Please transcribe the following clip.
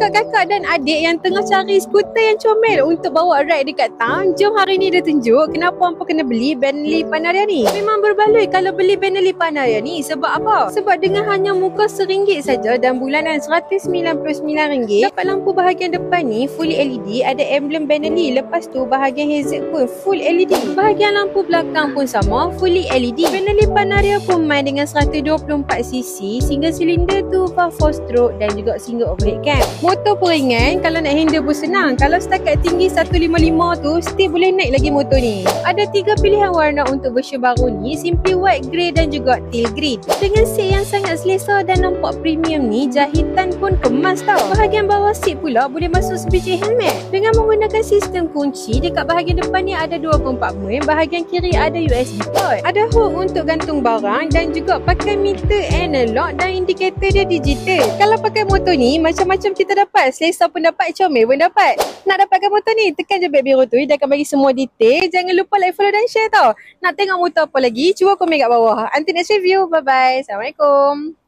kakak-kakak dan adik yang tengah cari skuter yang comel untuk bawa ride dekat town, jom hari ni dia tunjuk kenapa hampa kena beli Bentley Panaria ni. Memang berbaloi kalau beli Bentley Panaria ni. Sebab apa? Sebab dengan hanya muka RM1 saja dan bulanan RM199, dapat lampu bahagian depan ni fully LED, ada emblem Bentley. Lepas tu bahagian hazard pun full LED. Bahagian lampu belakang pun sama, fully LED. Bentley Panaria pun main dengan 124cc, single silinder tu 4 stroke dan juga single overhead cam. Motor pun ringan, kalau nak handle pun senang. Kalau setakat tinggi 155 tu, still boleh naik lagi motor ni. Ada 3 pilihan warna untuk version baru ni, simply white, grey dan juga teal green. Dengan seat yang sangat selesa dan nampak premium ni, jahitan pun kemas tau. Bahagian bawah seat pula boleh masuk sebiji helmet. Dengan menggunakan sistem kunci, dekat bahagian depan ni ada 2 kompartmen, bahagian kiri ada USB port. Ada hook untuk gantung barang dan juga pakai meter analog dan indikator dia digital. Kalau pakai motor ni, macam-macam kita dapat. Selesa pun dapat, comel pun dapat. Nak dapatkan motor ni, tekan je beg biru tu. Dia akan bagi semua detail. Jangan lupa like, follow dan share tau. Nak tengok motor apa lagi, cuba komen kat bawah. Until next review, bye-bye. Assalamualaikum.